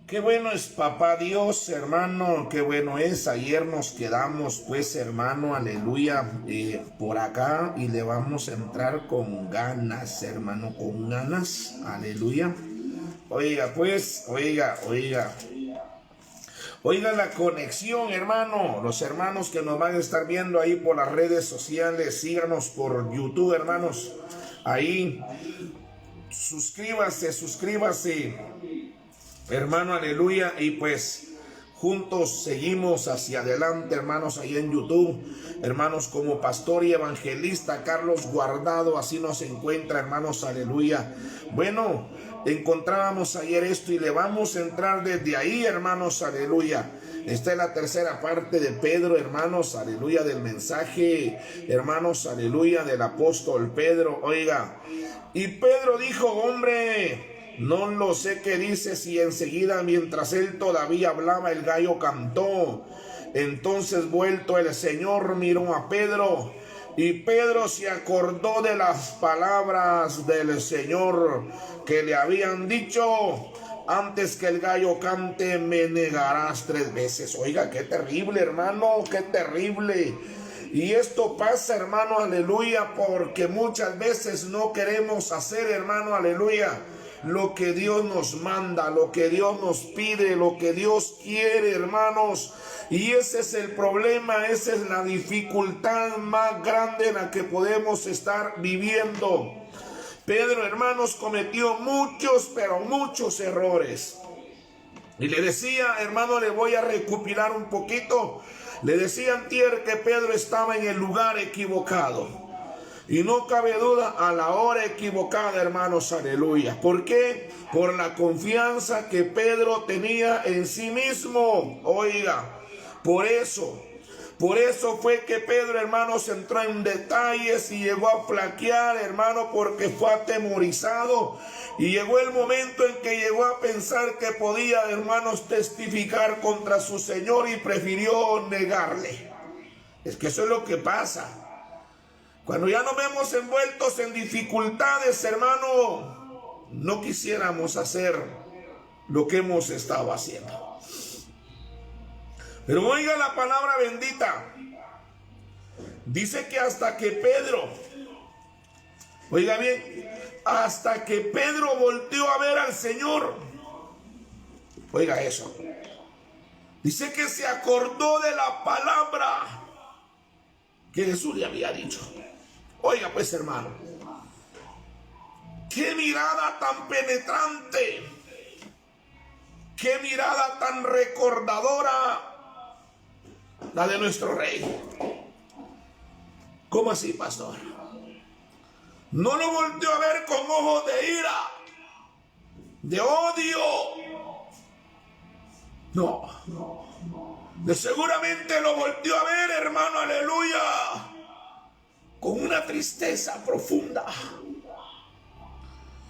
Qué bueno es papá Dios, hermano, qué bueno es. Ayer nos quedamos, pues, hermano, aleluya, por acá y le vamos a entrar con ganas, hermano, con ganas, aleluya. Oiga, pues, oiga la conexión, hermano. Los hermanos que nos van a estar viendo ahí por las redes sociales, síganos por YouTube, hermanos. Ahí, suscríbase. Hermano, aleluya, y pues juntos seguimos hacia adelante, hermanos, ahí en YouTube, hermanos, como pastor y evangelista Carlos Guardado, así nos encuentra, hermanos, aleluya. Bueno, encontrábamos ayer esto y le vamos a entrar desde ahí, hermanos, aleluya. Esta es la tercera parte de Pedro, hermanos, aleluya, del mensaje, hermanos, aleluya, del apóstol Pedro. Oiga, y Pedro dijo: hombre, no lo sé qué dices. Y enseguida, mientras él todavía hablaba, el gallo cantó. Entonces, vuelto el Señor, miró a Pedro, y Pedro se acordó de las palabras del Señor que le habían dicho: antes que el gallo cante, me negarás 3 veces. Oiga, qué terrible, hermano, qué terrible. Y esto pasa, hermano, aleluya, porque muchas veces no queremos hacer, hermano, aleluya, lo que Dios nos manda, lo que Dios nos pide, lo que Dios quiere, hermanos. Y ese es el problema, esa es la dificultad más grande en la que podemos estar viviendo. Pedro, hermanos, cometió muchos, pero muchos errores. Y le decía, hermano, le voy a recopilar un poquito. Le decía antier que Pedro estaba en el lugar equivocado. Y no cabe duda, a la hora equivocada, hermanos, aleluya. ¿Por qué? Por la confianza que Pedro tenía en sí mismo. Oiga, por eso fue que Pedro, hermanos, entró en detalles y llegó a flaquear, hermano, porque fue atemorizado. Y llegó el momento en que llegó a pensar que podía, hermanos, testificar contra su Señor y prefirió negarle. Es que eso es lo que pasa. Cuando ya nos vemos envueltos en dificultades, hermano, no quisiéramos hacer lo que hemos estado haciendo. Pero oiga la palabra bendita. Dice que hasta que Pedro, oiga bien, hasta que Pedro volteó a ver al Señor. Oiga eso. Dice que se acordó de la palabra que Jesús le había dicho. Oiga pues, hermano, qué mirada tan penetrante, qué mirada tan recordadora la de nuestro Rey. ¿Cómo así, pastor? No lo volteó a ver con ojos de ira, de odio. No. Seguramente lo volteó a ver, hermano, aleluya, con una tristeza profunda.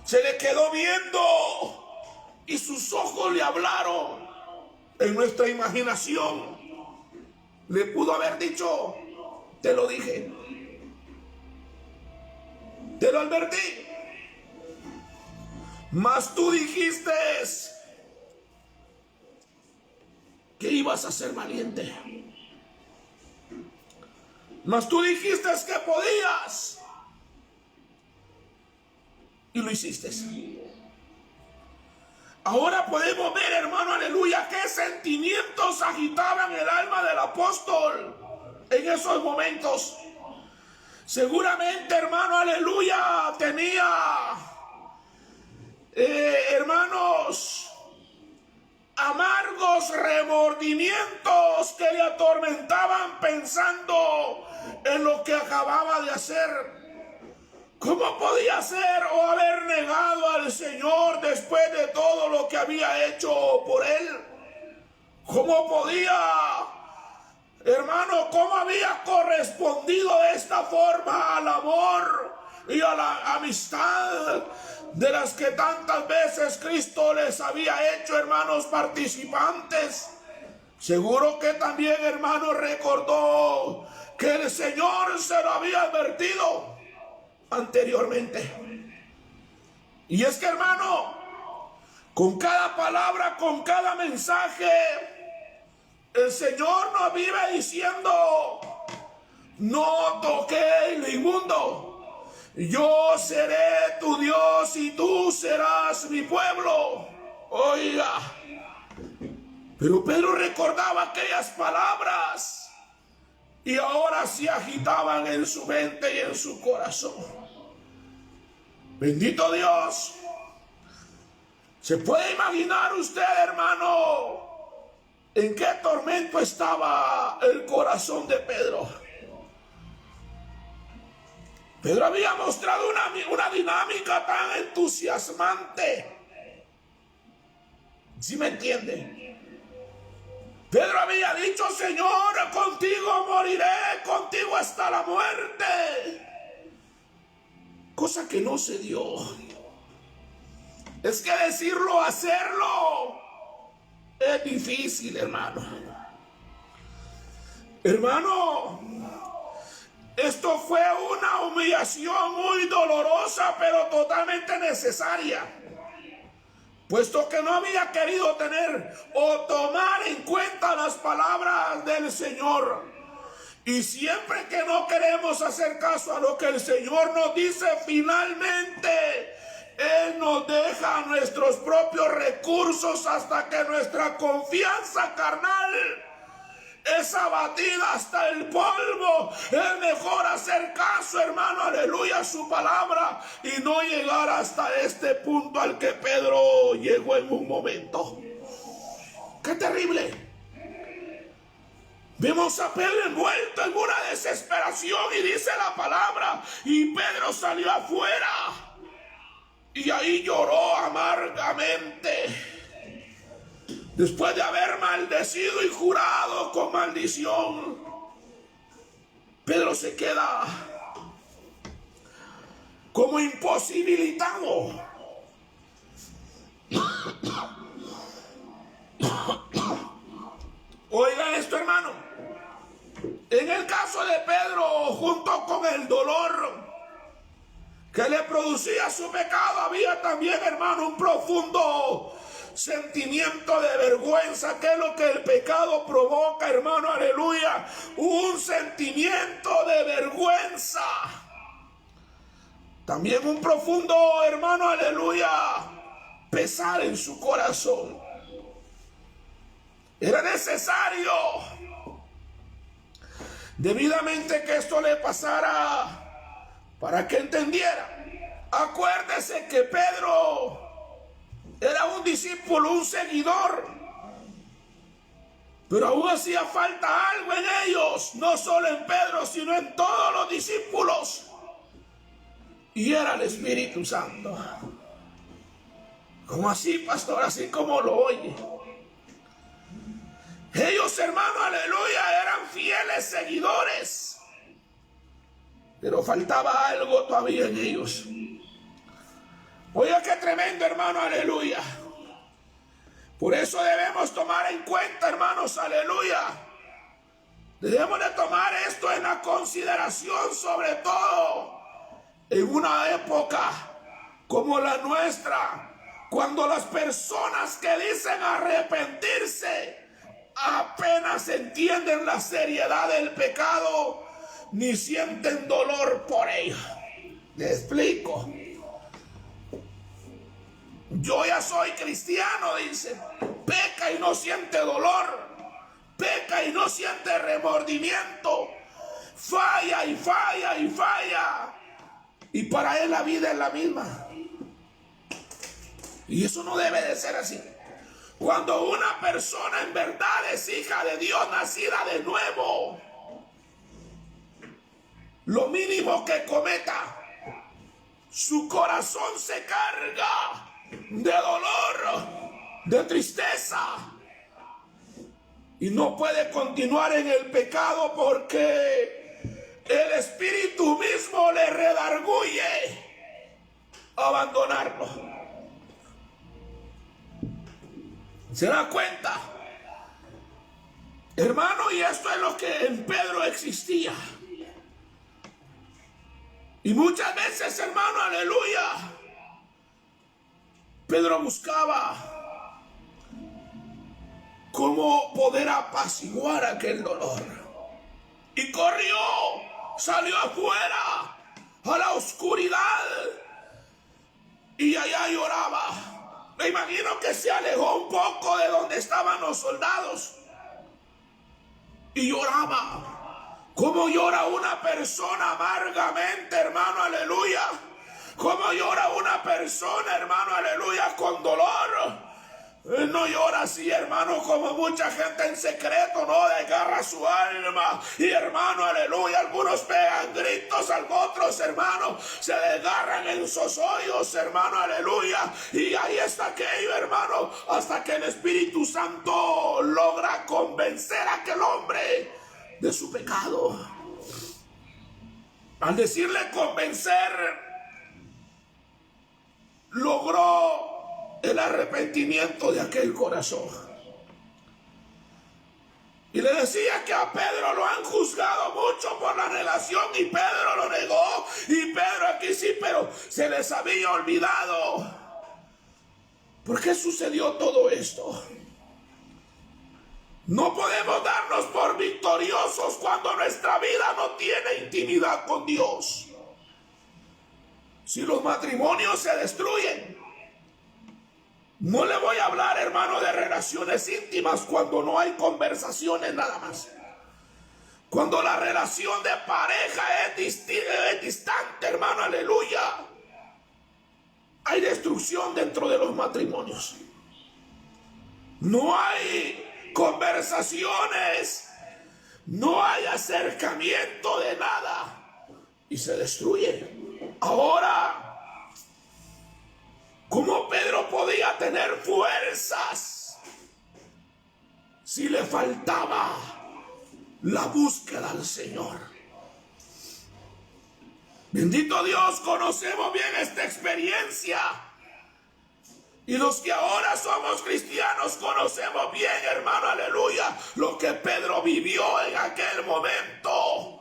Se le quedó viendo y sus ojos le hablaron. En nuestra imaginación le pudo haber dicho: te lo dije, te lo advertí, mas tú dijiste que ibas a ser valiente, mas tú dijiste que podías y lo hiciste. Ahora podemos ver, hermano, aleluya, qué sentimientos agitaban el alma del apóstol en esos momentos. Seguramente, hermano, aleluya, tenía, hermanos, amargos remordimientos que le atormentaban pensando en lo que acababa de hacer. ¿Cómo podía ser o haber negado al Señor después de todo lo que había hecho por él? ¿Cómo podía, hermano, cómo había correspondido de esta forma al amor y a la amistad de las que tantas veces Cristo les había hecho, hermanos, participantes? Seguro que también, hermano, recordó que el Señor se lo había advertido anteriormente. Y es que, hermano, Con cada palabra, con cada mensaje, el Señor nos vive diciendo: no toquéis lo inmundo. Yo seré tu Dios y tú serás mi pueblo. Oiga, pero Pedro recordaba aquellas palabras y ahora se agitaban en su mente y en su corazón. Bendito Dios. ¿Se puede imaginar usted, hermano, en qué tormento estaba el corazón de Pedro? Pedro había mostrado una dinámica tan entusiasmante. ¿Sí me entiende? Pedro había dicho: Señor, contigo moriré, contigo hasta la muerte. Cosa que no se dio. Es que decirlo, hacerlo, es difícil, hermano. Hermano, esto fue una humillación muy dolorosa, pero totalmente necesaria, puesto que no había querido tener o tomar en cuenta las palabras del Señor. Y siempre que no queremos hacer caso a lo que el Señor nos dice, finalmente Él nos deja nuestros propios recursos hasta que nuestra confianza carnal es abatida hasta el polvo. Es mejor hacer caso, hermano, aleluya, a su palabra y no llegar hasta este punto al que Pedro llegó en un momento. ¡Qué terrible! Vemos a Pedro envuelto en una desesperación y dice la palabra: y Pedro salió afuera y ahí lloró amargamente. Después de haber maldecido y jurado con maldición, Pedro se queda como imposibilitado. Oiga esto, hermano. En el caso de Pedro, junto con el dolor que le producía su pecado, había también, hermano, un profundo sentimiento de vergüenza, que es lo que el pecado provoca, hermano, aleluya. Un sentimiento de vergüenza. También un profundo, hermano, aleluya, pesar en su corazón. Era necesario debidamente que esto le pasara para que entendiera. Acuérdese que Pedro era un discípulo, un seguidor, pero aún hacía falta algo en ellos, no solo en Pedro, sino en todos los discípulos, y era el Espíritu Santo. ¿Cómo así, pastor? Así como lo oye. Ellos, hermano, aleluya, eran fieles seguidores, pero faltaba algo todavía en ellos. Oiga, qué tremendo, hermano, aleluya. Por eso debemos tomar en cuenta, hermanos, aleluya. Debemos de tomar esto en la consideración, sobre todo en una época como la nuestra, cuando las personas que dicen arrepentirse apenas entienden la seriedad del pecado, ni sienten dolor por ello. ¿Le explico? Yo ya soy cristiano, dice. Peca y no siente dolor. Peca y no siente remordimiento. Falla y falla y falla. Y para él la vida es la misma. Y eso no debe de ser así. Cuando una persona en verdad es hija de Dios, nacida de nuevo, lo mínimo que cometa, su corazón se carga de dolor, de tristeza, y no puede continuar en el pecado porque el Espíritu mismo le redarguye a abandonarlo. ¿Se da cuenta? Hermano, y esto es lo que en Pedro existía. Y muchas veces, hermano, aleluya, Pedro buscaba cómo poder apaciguar aquel dolor. Y corrió, salió afuera a la oscuridad y allá lloraba. Me imagino que se alejó un poco de donde estaban los soldados y lloraba. ¿Cómo llora una persona amargamente, hermano? Aleluya. ¿Cómo llora una persona, hermano? Aleluya, con dolor. No llora así, hermano, como mucha gente en secreto, no desgarra su alma. Y hermano, aleluya, algunos pegan gritos, otros, hermano, se desgarran en sus hoyos, hermano, aleluya. Y ahí está aquello, hermano, hasta que el Espíritu Santo logra convencer a aquel hombre de su pecado. Al convencer, logró el arrepentimiento de aquel corazón. Y le decía que a Pedro lo han juzgado mucho por la relación y Pedro lo negó. Y Pedro aquí sí, pero se les había olvidado. ¿Por qué sucedió todo esto? No podemos darnos por victoriosos cuando nuestra vida no tiene intimidad con Dios. Si los matrimonios se destruyen, no le voy a hablar, hermano, de relaciones íntimas cuando no hay conversaciones nada más. Cuando la relación de pareja es distante, hermano, aleluya. Hay destrucción dentro de los matrimonios. No hay conversaciones, no hay acercamiento de nada y se destruye. Ahora, ¿cómo Pedro podía tener fuerzas si le faltaba la búsqueda al Señor? Bendito Dios, conocemos bien esta experiencia. Y los que ahora somos cristianos conocemos bien, hermano, aleluya, lo que Pedro vivió en aquel momento.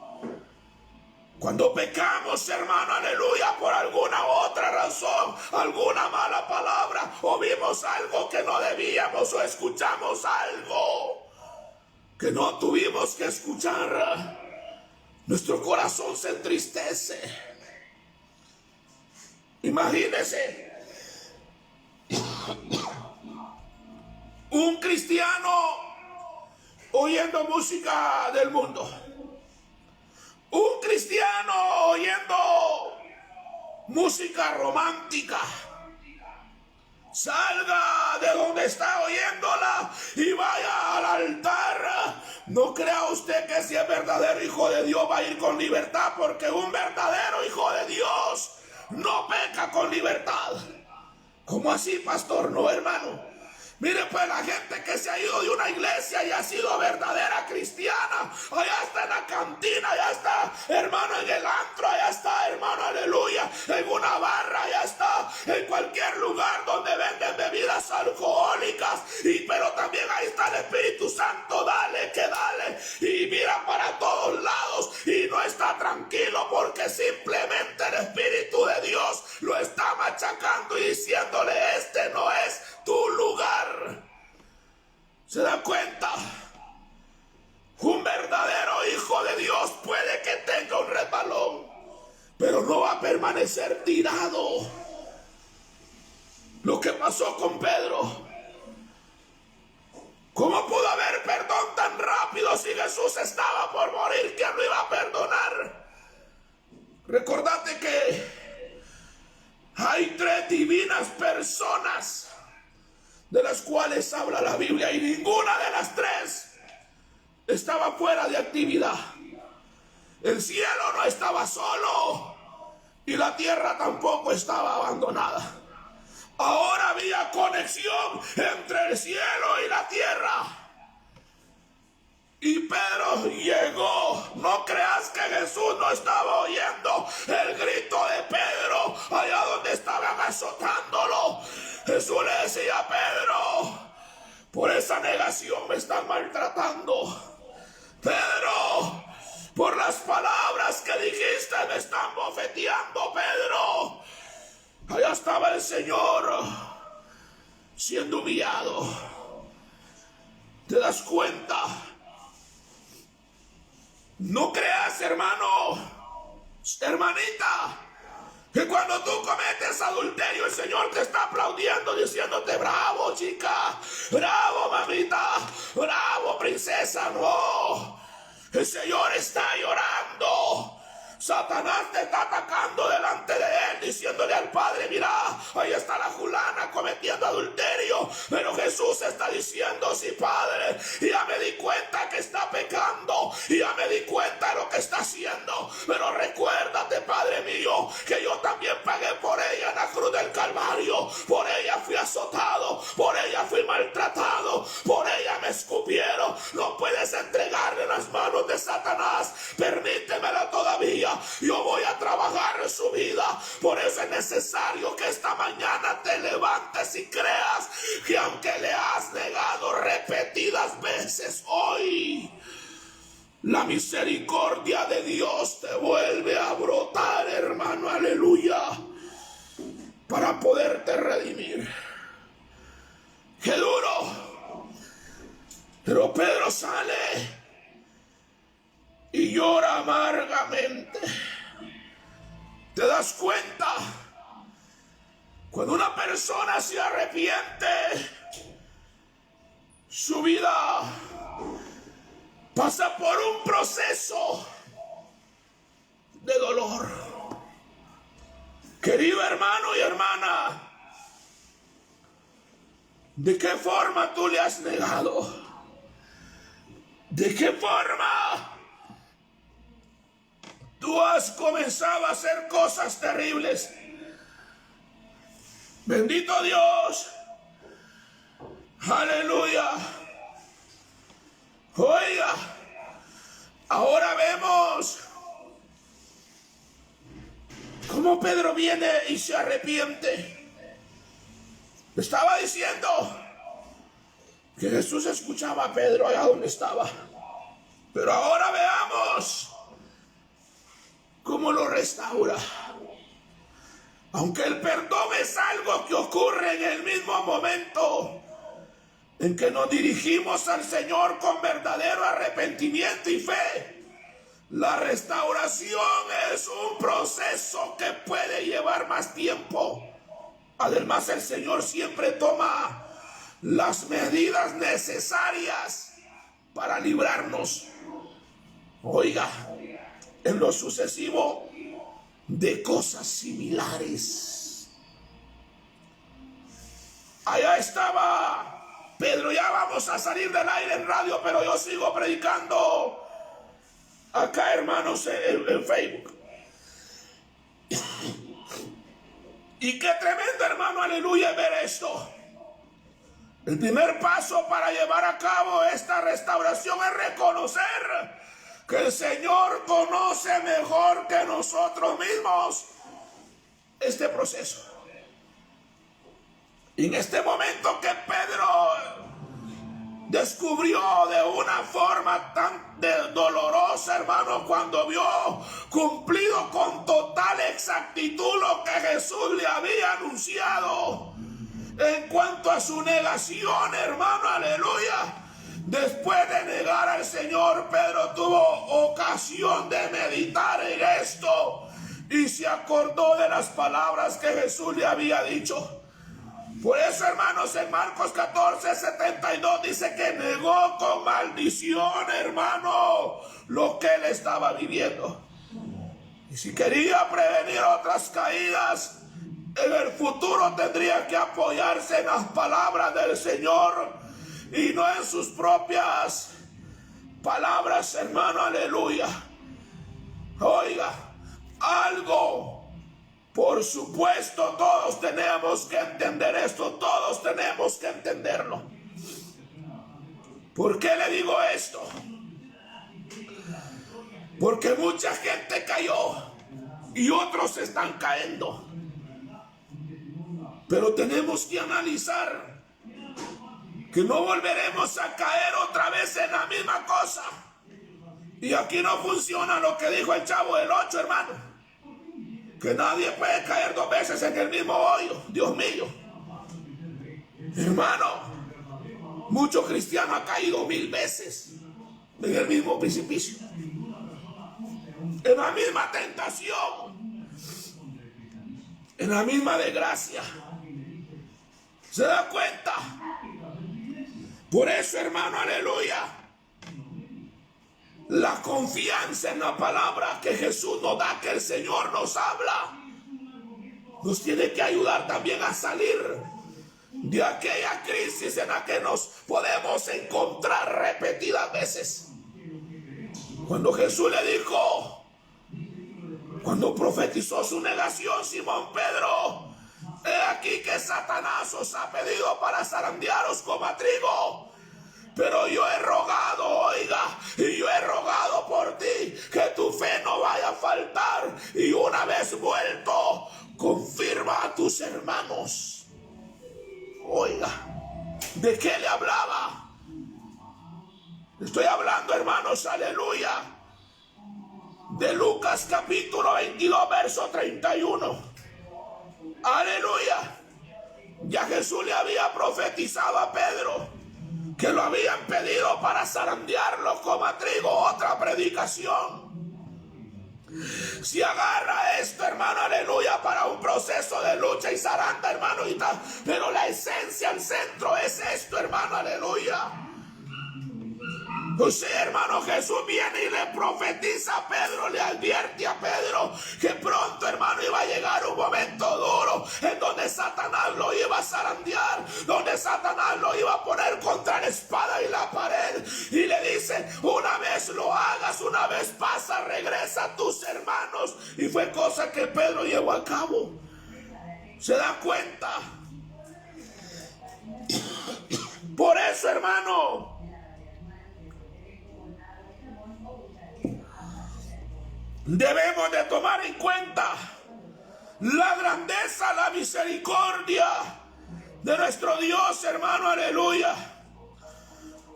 Cuando pecamos, hermano, aleluya, por alguna otra razón, alguna mala palabra, o vimos algo que no debíamos, o escuchamos algo que no tuvimos que escuchar, nuestro corazón se entristece. Imagínese un cristiano oyendo música del mundo. Un cristiano oyendo música romántica. Salga de donde está oyéndola y vaya al altar. No crea usted que si es verdadero hijo de Dios va a ir con libertad, porque un verdadero hijo de Dios no peca con libertad. ¿Cómo así, pastor? No, hermano. Mire, pues la gente que se ha ido de una iglesia y ha sido verdadera cristiana, allá está en la cantina, allá está, hermano, en el antro, allá está, hermano, aleluya, en una barra, allá está, en cualquier lugar donde venden bebidas alcohólicas, pero también ahí está el Espíritu Santo, dale, que dale, y mira para todos lados, y no está tranquilo porque simplemente el Espíritu de Dios lo está machacando y diciéndole, este no es tu lugar. ¿Se da cuenta? Un verdadero hijo de Dios puede que tenga un resbalón, pero no va a permanecer tirado. Lo que pasó con Pedro. ¿Cómo pudo haber perdón tan rápido si Jesús estaba por morir? ¿Quién lo iba a perdonar? Recordate que hay 3 divinas personas de las cuales habla la Biblia y ninguna de las 3 estaba fuera de actividad. El cielo no estaba solo y la tierra tampoco estaba abandonada. Ahora había conexión entre el cielo y la tierra. Y Pedro llegó. No creas que Jesús no estaba oyendo el grito de Pedro allá donde estaban azotándolo. Jesús le decía a Pedro, por esa negación me están maltratando. Pedro, por las palabras que dijiste me están bofeteando, Pedro. Allá estaba el Señor siendo humillado. das cuenta. No creas, hermano, hermanita, que cuando tú cometes adulterio, el Señor te está aplaudiendo, diciéndote: bravo, chica, bravo, mamita, bravo, princesa. No, el Señor está llorando. Satanás te está atacando delante de él, diciéndole al Padre: mira, ahí está la fulana cometiendo adulterio. Pero Jesús está diciendo: sí, Padre, ya me di cuenta que está pecando, y ya me di cuenta de lo que está haciendo. Pero recuérdate, Padre mío, que yo también pagué por ella en la cruz del Calvario. Por ella fui azotado, por ella fui maltratado, por ella me escupieron. No puedes entregarle en las manos de Satanás. Permítemela todavía. Yo voy a trabajar en su vida. Por eso es necesario que esta mañana te levantes y creas que aunque le has negado repetidas veces, hoy la misericordia de Dios te vuelve a brotar, hermano, aleluya, para poderte redimir. ¡Qué duro! Pero Pedro sale y llora amargamente. ¿Te das cuenta? Cuando una persona se arrepiente, su vida pasa por un proceso de dolor. Querido hermano y hermana, ¿de qué forma tú le has negado? ¿De qué forma tú has comenzado a hacer cosas terribles? Bendito Dios. Aleluya. Oiga, ahora vemos cómo Pedro viene y se arrepiente. Estaba diciendo que Jesús escuchaba a Pedro allá donde estaba. Pero ahora veamos cómo lo restaura. Aunque el perdón es algo que ocurre en el mismo momento en que nos dirigimos al Señor con verdadero arrepentimiento y fe, la restauración es un proceso que puede llevar más tiempo. Además, el Señor siempre toma las medidas necesarias para librarnos, oiga, en lo sucesivo, de cosas similares. Allá estaba Pedro. Ya vamos a salir del aire en radio, pero yo sigo predicando acá, hermanos, en Facebook. Y qué tremendo, hermano, aleluya, ver esto. El primer paso para llevar a cabo esta restauración es reconocer que el Señor conoce mejor que nosotros mismos este proceso. Y en este momento que Pedro descubrió de una forma tan dolorosa, hermano, cuando vio cumplido con total exactitud lo que Jesús le había anunciado en cuanto a su negación, hermano, aleluya. Después de negar al Señor, Pedro tuvo ocasión de meditar en esto y se acordó de las palabras que Jesús le había dicho. Por eso, hermanos, en Marcos 14:72 dice que negó con maldición, hermano, lo que él estaba viviendo. Y si quería prevenir otras caídas en el futuro, tendría que apoyarse en las palabras del Señor y no en sus propias palabras, hermano, aleluya. Oiga, algo, por supuesto, todos tenemos que entender esto, todos tenemos que entenderlo. ¿Por qué le digo esto? Porque mucha gente cayó y otros están cayendo. Pero tenemos que analizar que no volveremos a caer otra vez en la misma cosa. Y aquí no funciona lo que dijo el Chavo del 8, hermano, que nadie puede caer dos veces en el mismo hoyo. Dios mío, hermano, Mucho cristiano ha caído 1000 veces en el mismo precipicio, en la misma tentación, en la misma desgracia. ¿Se da cuenta? Por eso, hermano, aleluya, la confianza en la palabra que Jesús nos da, que el Señor nos habla, nos tiene que ayudar también a salir de aquella crisis en la que nos podemos encontrar repetidas veces. Cuando Jesús le dijo, cuando profetizó su negación, Simón Pedro, he aquí que Satanás os ha pedido para zarandearos como a trigo, pero yo he rogado, oiga, y yo he rogado por ti, que tu fe no vaya a faltar, y una vez vuelto, confirma a tus hermanos. Oiga, ¿de qué le hablaba? Estoy hablando, hermanos, aleluya, de Lucas capítulo 22, verso 31. Aleluya. Ya Jesús le había profetizado a Pedro que lo habían pedido para zarandearlo como a trigo. Otra predicación. Si agarra esto, hermano, aleluya, para un proceso de lucha y zaranda, hermano, y tal, pero la esencia, el centro es esto, hermano, aleluya. Pues sí, hermano, Jesús viene y le profetiza a Pedro, le advierte a Pedro que pronto, hermano, iba a llegar un momento duro en donde Satanás lo iba a zarandear, donde Satanás lo iba a poner contra la espada y la pared. Y le dice, una vez lo hagas, una vez pasa, regresa a tus hermanos. Y fue cosa que Pedro llevó a cabo. ¿Se da cuenta? Por eso, hermano, debemos de tomar en cuenta la grandeza, la misericordia de nuestro Dios, hermano, aleluya.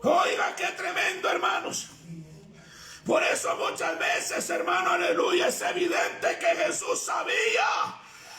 Oiga, qué tremendo, hermanos. Por eso muchas veces, hermano, aleluya, es evidente que Jesús sabía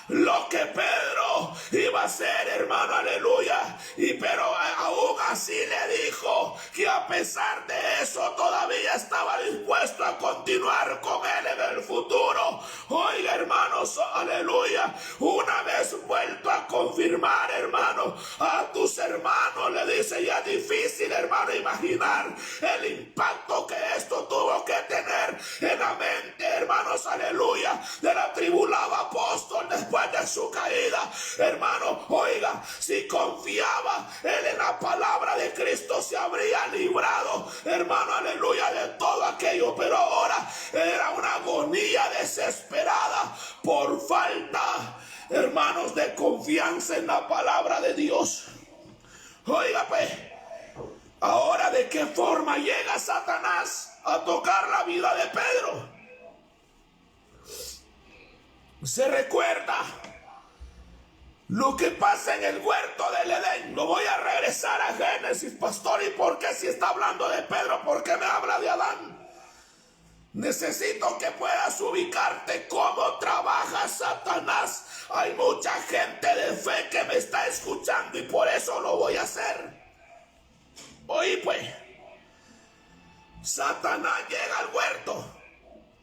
lo que Pedro iba a hacer, hermano, aleluya. Pero aún así le dijo que a pesar de eso todavía estaba dispuesto a continuar con él en el futuro. Oiga, hermanos, aleluya, una vez vuelto a confirmar, hermano, a tus hermanos, le dice, ya es difícil, hermano, imaginar el impacto que esto tuvo que tener en la mente, hermanos, aleluya, del atribulado apóstol después de su caída. Hermano, oiga, si confiaba él en la palabra de Cristo, se habría librado, hermano, aleluya, de todo aquello, pero ahora era una agonía desesperada por falta, hermanos, de confianza en la palabra de Dios. Oiga, pues, ahora, ¿de qué forma llega Satanás a tocar la vida de Pedro? Se recuerda lo que pasa en el huerto del Edén. Lo voy a regresar a Génesis, pastor. ¿Y por qué, si está hablando de Pedro, por qué me habla de Adán? Necesito que puedas ubicarte cómo trabaja Satanás. Hay mucha gente de fe que me está escuchando y por eso lo voy a hacer. Oí, pues, Satanás llega al huerto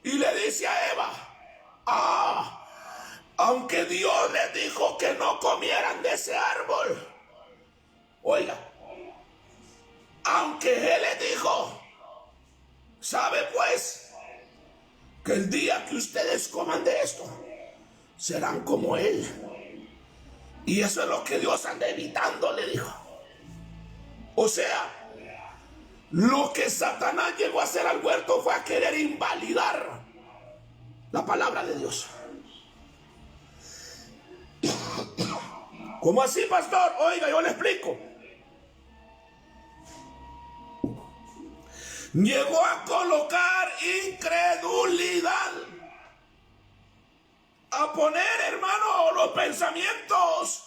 y le dice a Eva, aunque Dios les dijo que no comieran de ese árbol, oiga, aunque Él les dijo, sabe pues que el día que ustedes coman de esto, serán como Él. Y eso es lo que Dios anda evitando, le dijo. O sea, lo que Satanás llegó a hacer al huerto fue a querer invalidar la palabra de Dios. ¿Cómo así, pastor? Oiga, yo le explico. Llegó a colocar incredulidad, a poner, hermano, los pensamientos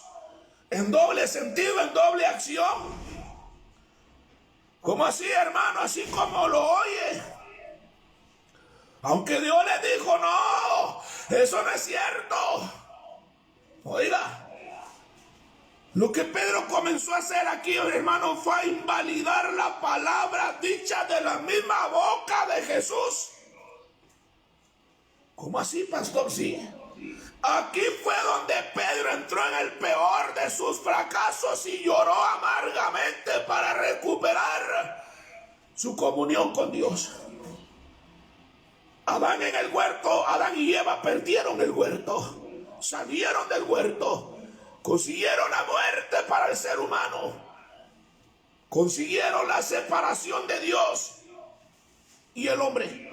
en doble sentido, en doble acción. ¿Cómo así, hermano? Así como lo oye. Aunque Dios le dijo, no, eso no es cierto. Oiga, Lo que Pedro comenzó a hacer aquí, hermano, fue a invalidar la palabra dicha de la misma boca de Jesús. ¿Cómo así, pastor? Sí. Aquí fue donde Pedro entró en el peor de sus fracasos y lloró amargamente para recuperar su comunión con Dios. Adán en el huerto, Adán y Eva perdieron el huerto, salieron del huerto, consiguieron la muerte para el ser humano, consiguieron la separación de Dios y el hombre.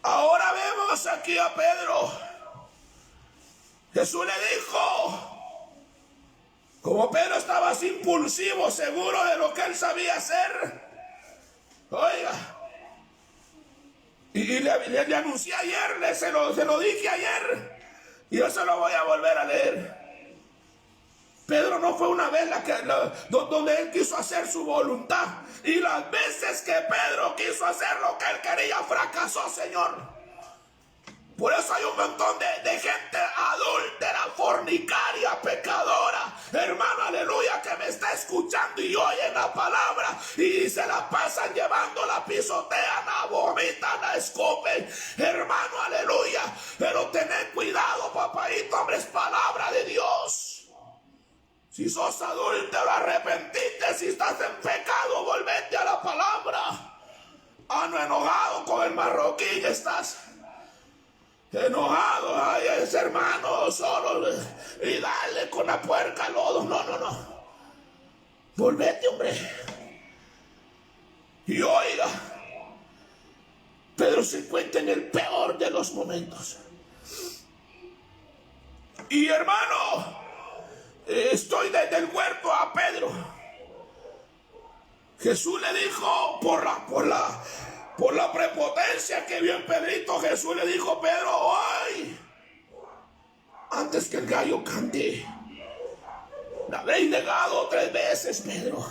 Ahora vemos aquí a Pedro. Jesús le dijo, como Pedro estaba así impulsivo, seguro de lo que él sabía hacer, oiga, y le anuncié ayer, se lo dije ayer, y yo se lo voy a volver a leer. Pedro no fue una vez donde él quiso hacer su voluntad, y las veces que Pedro quiso hacer lo que él quería, fracasó, Señor. Por eso hay un montón de gente adúltera, fornicaria, pecadora, hermano, aleluya, que me está escuchando y oyen la palabra y se la pasan llevando, la pisotean, la vomitan, la escupen, hermano, aleluya. Pero tened cuidado, papadito, hombre, es palabra de Dios. Si sos adúltero, arrepentite. Si estás en pecado, volvete a la palabra. No enojado con el marroquín estás. Enojado, ay, ese hermano solo y dale con la puerca al lodo. No. Volvete, hombre. Y oiga, Pedro se encuentra en el peor de los momentos. Y hermano, estoy desde el huerto a Pedro. Jesús le dijo por la prepotencia que vio en Pedrito, Jesús le dijo, Pedro, hoy, antes que el gallo cante, me habréis negado 3 veces, Pedro.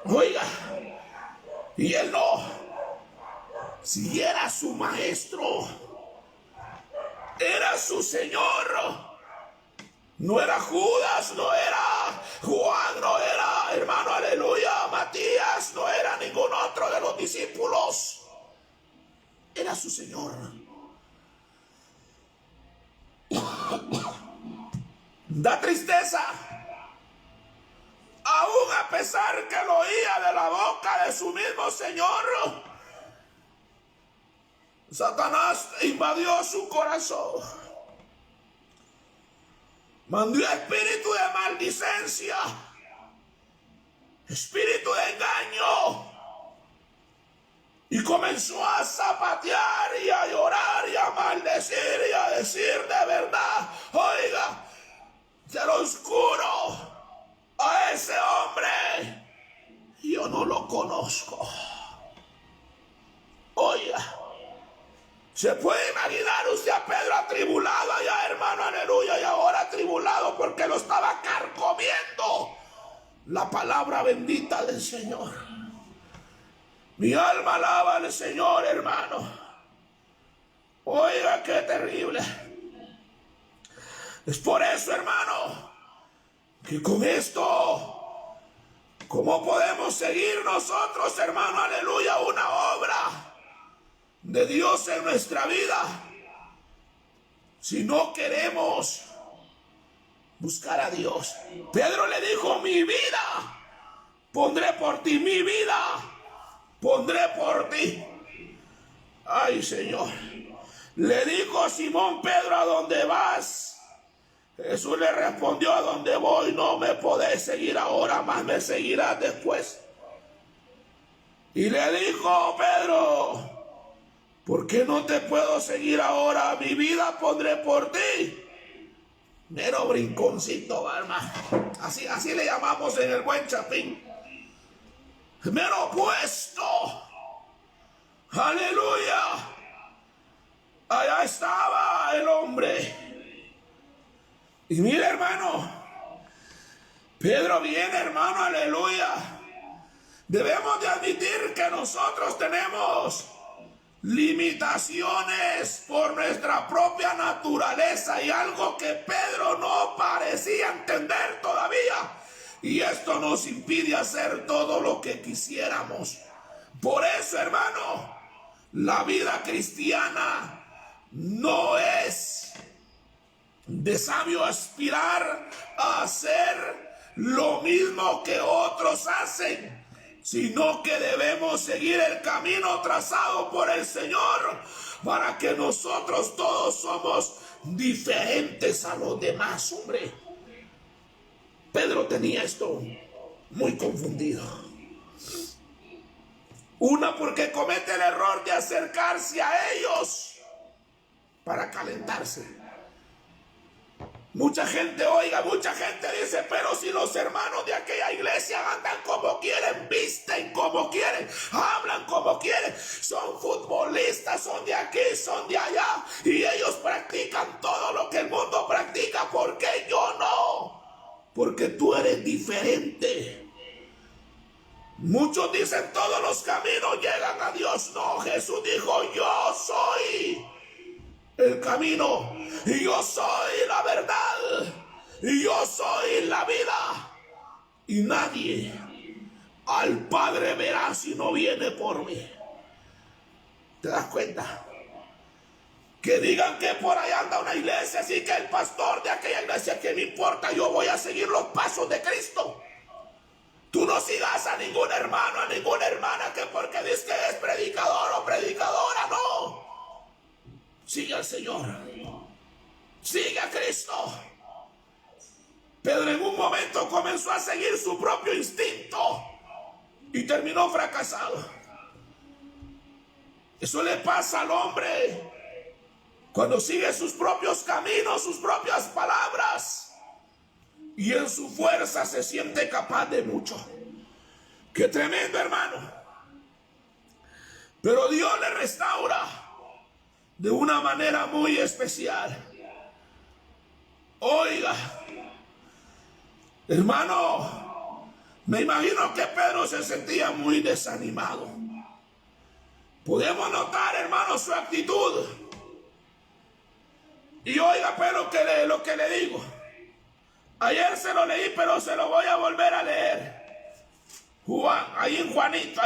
Oiga, y él no, si era su maestro, era su Señor, no era Judas, no era Juan, no era, hermano, aleluya, Matías, no era ningún otro de los discípulos. Era su Señor. Da tristeza. Aún a pesar que lo oía de la boca de su mismo Señor, Satanás invadió su corazón. Mandó espíritu de maldicencia, espíritu de engaño, y comenzó a zapatear y a llorar y a maldecir y a decir de verdad, oiga, se lo oscuro a ese hombre, yo no lo conozco. Oiga, se puede imaginar usted a Pedro atribulado allá, hermano, aleluya, y ahora atribulado porque lo estaba carcomiendo la palabra bendita del Señor. Mi alma alaba al Señor, hermano. Oiga, qué terrible. Es por eso, hermano, que con esto, ¿cómo podemos seguir nosotros, hermano, aleluya, una obra de Dios en nuestra vida si no queremos buscar a Dios? Pedro le dijo, mi vida pondré por ti, mi vida pondré por ti. Ay, Señor. Le dijo Simón Pedro, ¿a dónde vas? Jesús le respondió, a donde voy no me podés seguir ahora, más me seguirás después. Y le dijo Pedro, ¿por qué no te puedo seguir ahora? Mi vida pondré por ti. Mero brinconcito, hermano. Así le llamamos en el buen chapín. Mero puesto. Aleluya. Allá estaba el hombre. Y mira, hermano, Pedro viene, hermano, aleluya. Debemos de admitir que nosotros tenemos limitaciones por nuestra propia naturaleza y algo que Pedro no parecía entender todavía. Y esto nos impide hacer todo lo que quisiéramos. Por eso, hermano, la vida cristiana no es de sabio aspirar a hacer lo mismo que otros hacen, sino que debemos seguir el camino trazado por el Señor, para que nosotros todos somos diferentes a los demás, hombre. Pedro tenía esto muy confundido. Una, porque comete el error de acercarse a ellos para calentarse. Mucha gente dice, pero si los hermanos de aquella iglesia andan como quieren, visten como quieren, hablan como quieren, son futbolistas, son de aquí, son de allá, y ellos practican todo lo que el mundo practica, ¿por qué yo no? Porque tú eres diferente. Muchos dicen, todos los caminos llegan a Dios. No, Jesús dijo, yo soy el camino, y yo soy la verdad, y yo soy la vida, y nadie al Padre verá si no viene por mí. ¿Te das cuenta? Que digan que por ahí anda una iglesia, así que el pastor de aquella iglesia, ¿qué me importa? Yo voy a seguir los pasos de Cristo. Tú no sigas a ningún hermano, a ninguna hermana, que porque dice que es predicador o predicadora, no. Sigue al Señor, sigue a Cristo. Pedro en un momento comenzó a seguir su propio instinto y terminó fracasado. Eso le pasa al hombre cuando sigue sus propios caminos, sus propias palabras, y en su fuerza se siente capaz de mucho. Qué tremendo, hermano. Pero Dios le restaura de una manera muy especial. Oiga, hermano, me imagino que Pedro se sentía muy desanimado. Podemos notar, hermano, su actitud. Y oiga, pero lo que le digo, ayer se lo leí, pero se lo voy a volver a leer. Juan, ahí en Juanito.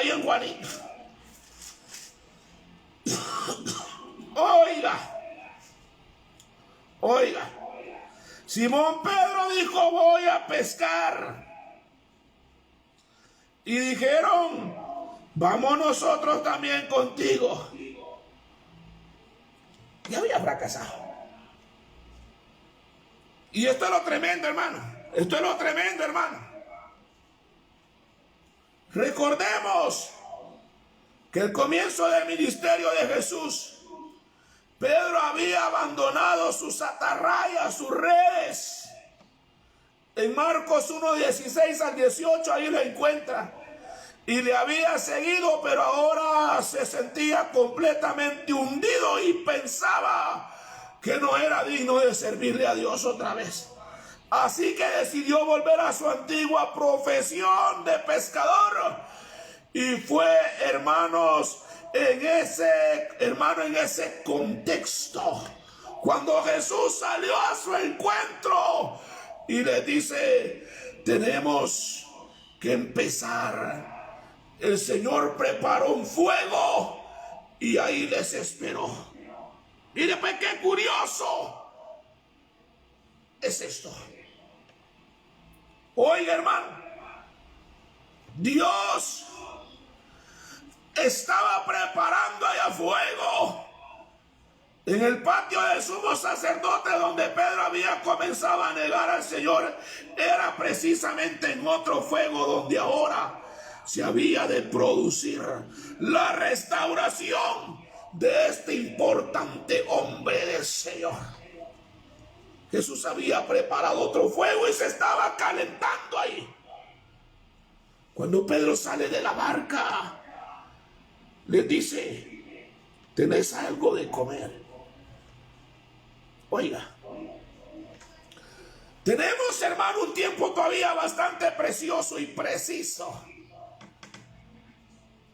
Oiga, Simón Pedro dijo, voy a pescar. Y dijeron, vamos nosotros también contigo. Y había fracasado. Y esto es lo tremendo, hermano. Recordemos que el comienzo del ministerio de Jesús, Pedro había abandonado sus atarrayas, sus redes. En Marcos 1:16 al 18, ahí lo encuentra. Y le había seguido, pero ahora se sentía completamente hundido y pensaba que no era digno de servirle a Dios otra vez. Así que decidió volver a su antigua profesión de pescador. Y fue, hermanos, en ese contexto, cuando Jesús salió a su encuentro y le dice, tenemos que empezar. El Señor preparó un fuego y ahí les esperó. Mire, pues qué curioso es esto. Oiga, hermano, Dios estaba preparando allá fuego en el patio del sumo sacerdote, donde Pedro había comenzado a negar al Señor. Era precisamente en otro fuego donde ahora se había de producir la restauración de este importante hombre del Señor. Jesús había preparado otro fuego y se estaba calentando ahí. Cuando Pedro sale de la barca, le dice, ¿tenés algo de comer? Oiga, tenemos, hermano, un tiempo todavía bastante precioso y preciso.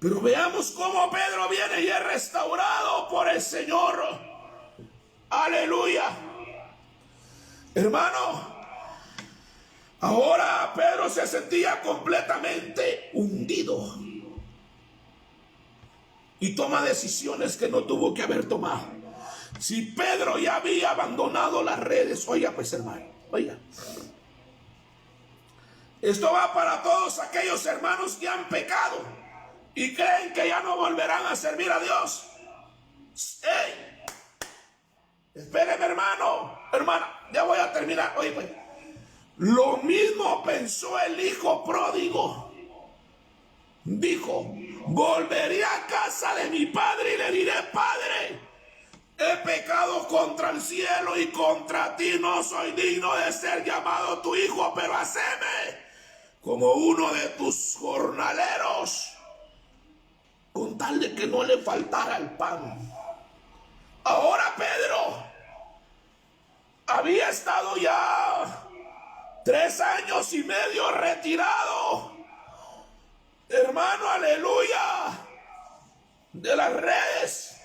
Pero veamos cómo Pedro viene y es restaurado por el Señor. Aleluya. Hermano, ahora Pedro se sentía completamente hundido y toma decisiones que no tuvo que haber tomado. Si Pedro ya había abandonado las redes, oiga pues hermano, oiga. Esto va para todos aquellos hermanos que han pecado y creen que ya no volverán a servir a Dios. ¡Ey! Espéreme hermano, hermana, ya voy a terminar. Oye pues, lo mismo pensó el hijo pródigo. Dijo, volveré a casa de mi padre y le diré, Padre, he pecado contra el cielo y contra ti, no soy digno de ser llamado tu hijo, pero haceme como uno de tus jornaleros, con tal de que no le faltara el pan. Ahora Pedro había estado ya 3 años y medio retirado, hermano, aleluya, de las redes.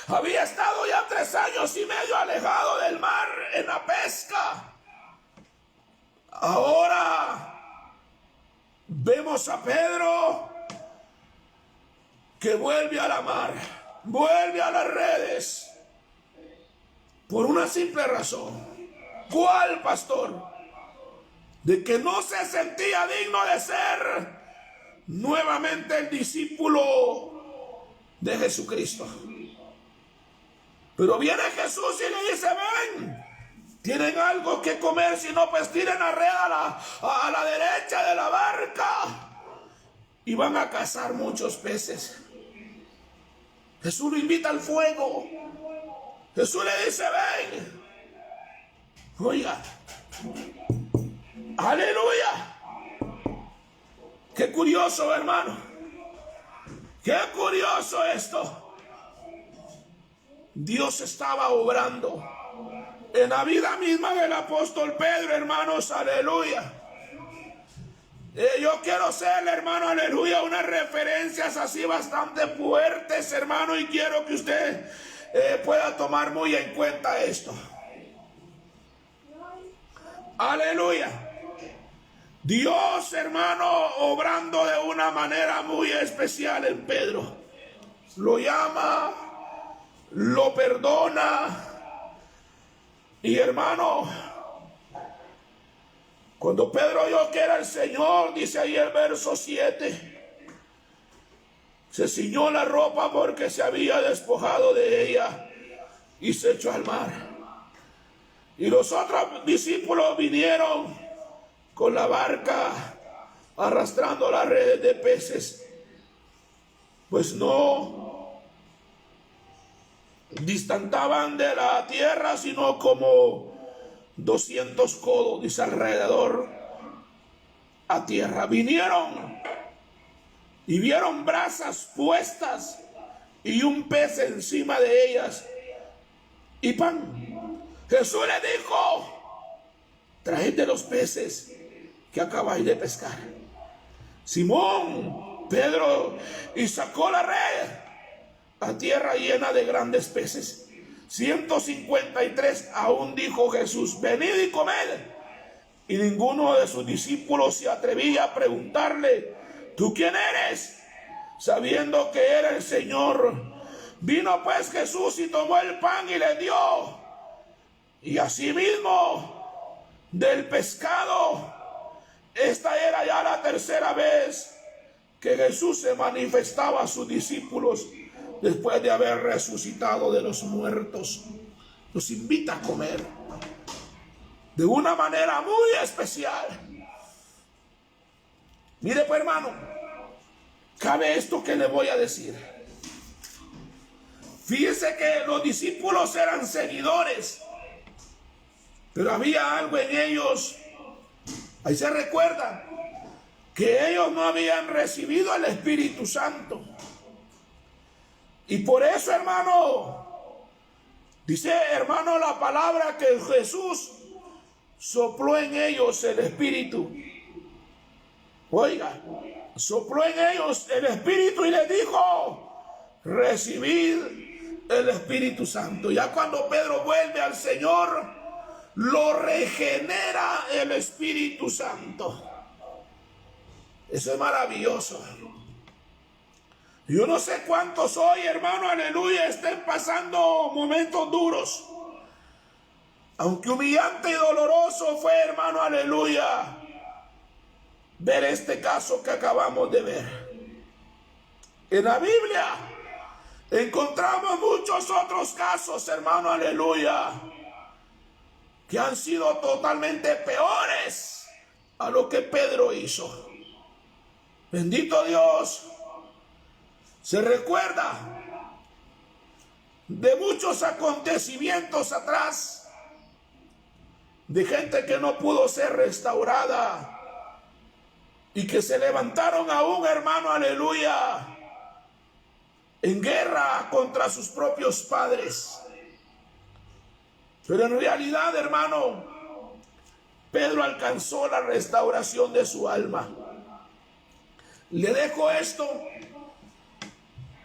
Había estado ya 3 años y medio alejado del mar en la pesca. Ahora vemos a Pedro que vuelve a la mar, vuelve a las redes, por una simple razón. ¿Cuál, pastor? De que no se sentía digno de ser nuevamente el discípulo de Jesucristo. Pero viene Jesús y le dice, ven, tienen algo que comer, si no pues tiren la red a la derecha de la barca y van a cazar muchos peces. Jesús lo invita al fuego. Jesús le dice, ven. Oiga, aleluya. Qué curioso, hermano. Qué curioso esto. Dios estaba obrando en la vida misma del apóstol Pedro, hermanos, aleluya. Yo quiero ser, hermano, aleluya, unas referencias así bastante fuertes, hermano, y quiero que usted pueda tomar muy en cuenta esto. Aleluya. Dios, hermano, obrando de una manera muy especial en Pedro. Lo llama, lo perdona. Y hermano, cuando Pedro oyó que era el Señor, dice ahí el verso 7, se ciñó la ropa porque se había despojado de ella y se echó al mar. Y los otros discípulos vinieron con la barca arrastrando las redes de peces, pues no distantaban de la tierra sino como 200 codos, dice, alrededor a tierra. Vinieron y vieron brasas puestas y un pez encima de ellas y pan. Jesús le dijo, traed de los peces que acabáis de pescar. Simón Pedro y sacó la red a tierra llena de grandes peces, 153. Aún dijo Jesús, venid y comed. Y ninguno de sus discípulos se atrevía a preguntarle, ¿tú quién eres?, sabiendo que era el Señor. Vino pues Jesús y tomó el pan y le dio, y asimismo del pescado. Esta era ya la 3ª vez que Jesús se manifestaba a sus discípulos después de haber resucitado de los muertos. Los invita a comer de una manera muy especial. Mire pues, hermano, cabe esto que le voy a decir. Fíjese que los discípulos eran seguidores, pero había algo en ellos. Ahí se recuerda que ellos no habían recibido el Espíritu Santo. Y por eso, hermano, dice, hermano, la palabra que Jesús sopló en ellos el Espíritu. Oiga, sopló en ellos el Espíritu y les dijo: recibid el Espíritu Santo. Ya cuando Pedro vuelve al Señor, lo regenera el Espíritu Santo. Eso es maravilloso. Yo no sé cuántos hoy, hermano, aleluya, estén pasando momentos duros. Aunque humillante y doloroso fue, hermano, aleluya, ver este caso que acabamos de ver. En la Biblia encontramos muchos otros casos, hermano, aleluya, que han sido totalmente peores a lo que Pedro hizo. Bendito Dios. Se recuerda de muchos acontecimientos atrás, de gente que no pudo ser restaurada y que se levantaron aún, hermano, aleluya, en guerra contra sus propios padres. Pero en realidad, hermano, Pedro alcanzó la restauración de su alma. Le dejo esto.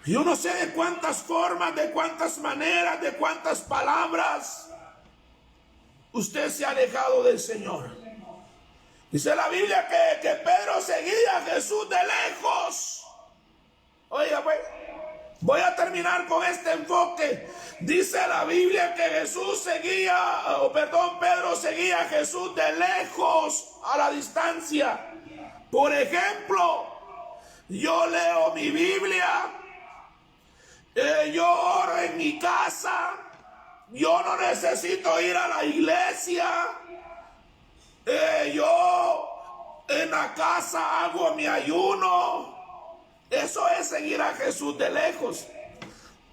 Yo no sé de cuántas formas, de cuántas maneras, de cuántas palabras usted se ha alejado del Señor. Dice la Biblia que Pedro seguía a Jesús de lejos. Oiga, pues, voy a terminar con este enfoque. Dice la Biblia que Pedro seguía a Jesús de lejos, a la distancia. Por ejemplo, yo leo mi Biblia. Yo oro en mi casa. Yo no necesito ir a la iglesia. Yo en la casa hago mi ayuno. Eso es seguir a Jesús de lejos.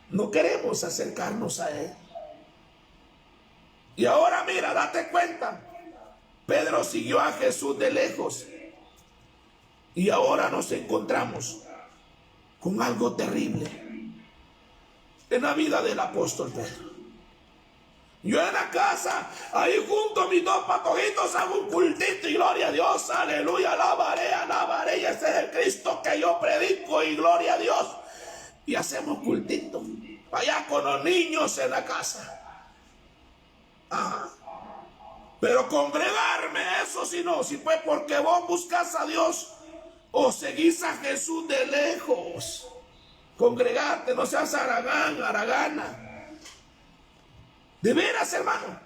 No queremos acercarnos a Él. Y ahora mira, date cuenta. Pedro siguió a Jesús de lejos. Y ahora nos encontramos con algo terrible en la vida del apóstol Pedro. Yo en la casa, ahí junto a mis dos patojitos, hago un cultito y gloria a Dios, aleluya, alabaré, y ese es el Cristo que yo predico y gloria a Dios. Y hacemos cultito, allá con los niños en la casa. Ajá. Pero congregarme, eso sí no, si fue porque vos buscas a Dios o seguís a Jesús de lejos. Congregarte, no seas aragana. De veras, hermano.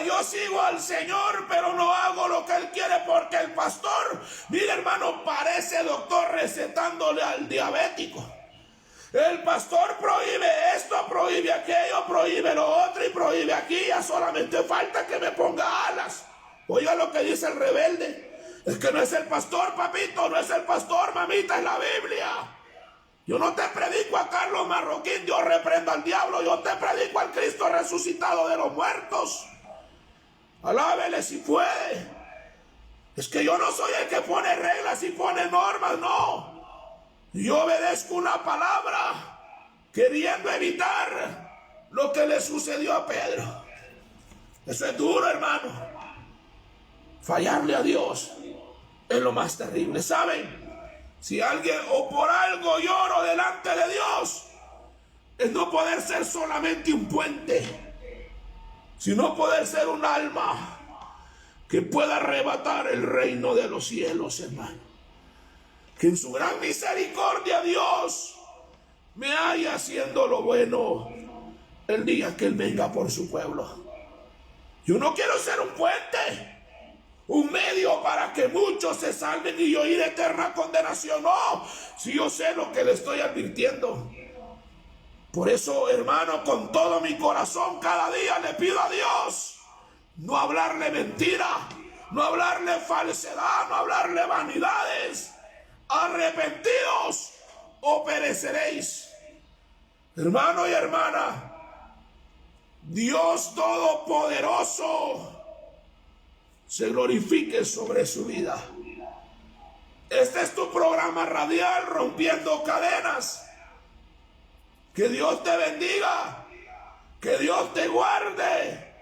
Yo sigo al Señor, pero no hago lo que Él quiere porque el pastor, mira, hermano, parece doctor recetándole al diabético. El pastor prohíbe esto, prohíbe aquello, prohíbe lo otro y prohíbe aquí. Ya solamente falta que me ponga alas. Oiga lo que dice el rebelde. Es que no es el pastor, papito, no es el pastor, mamita, es la Biblia. Yo no te predico a Carlos Marroquín, Dios reprenda al diablo. Yo te predico al Cristo resucitado de los muertos. Alábele si puede. Es que yo no soy el que pone reglas y pone normas, no. Yo obedezco una palabra, queriendo evitar lo que le sucedió a Pedro. Eso es duro, hermano. Fallarle a Dios es lo más terrible. ¿Saben? Si alguien o por algo lloro delante de Dios, es no poder ser solamente un puente, sino poder ser un alma que pueda arrebatar el reino de los cielos, hermano. Que en su gran misericordia Dios me haya haciendo lo bueno el día que Él venga por su pueblo. Yo no quiero ser un puente, un medio para que muchos se salven y yo ir a eterna condenación. No, si yo sé lo que le estoy advirtiendo. Por eso, hermano, con todo mi corazón, cada día le pido a Dios no hablarle mentira, no hablarle falsedad, no hablarle vanidades. Arrepentidos o pereceréis. Hermano y hermana, Dios Todopoderoso se glorifique sobre su vida. Este es tu programa radial, Rompiendo Cadenas. Que Dios te bendiga, que Dios te guarde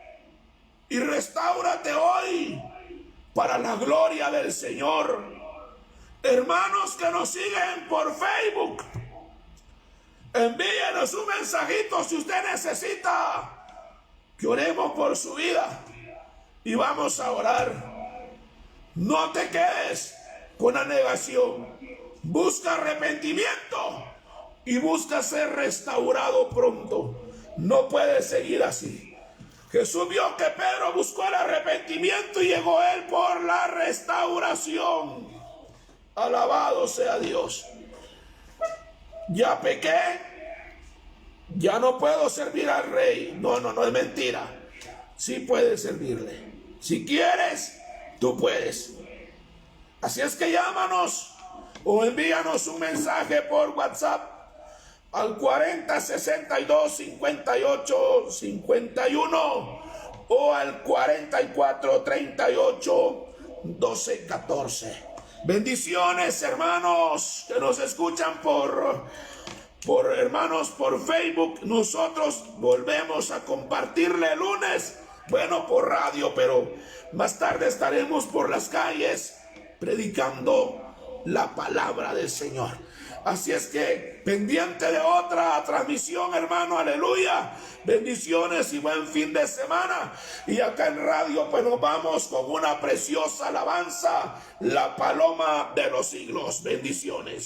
y restáurate hoy para la gloria del Señor. Hermanos que nos siguen por Facebook, envíenos un mensajito si usted necesita que oremos por su vida y vamos a orar. No te quedes con la negación. Busca arrepentimiento y busca ser restaurado pronto. No puedes seguir así. Jesús vio que Pedro buscó el arrepentimiento y llegó él por la restauración. Alabado sea Dios. Ya pequé, ya no puedo servir al rey. No es mentira. Sí puedes servirle. Si quieres, tú puedes. Así es que llámanos o envíanos un mensaje por WhatsApp al 4062-5851 o al 4438-1214. Bendiciones, hermanos que nos escuchan por hermanos por Facebook. Nosotros volvemos a compartirle el lunes, bueno, por radio, pero más tarde estaremos por las calles predicando la palabra del Señor. Así es que pendiente de otra transmisión, hermano, aleluya. Bendiciones y buen fin de semana. Y acá en radio pues nos vamos con una preciosa alabanza, la paloma de los siglos. Bendiciones.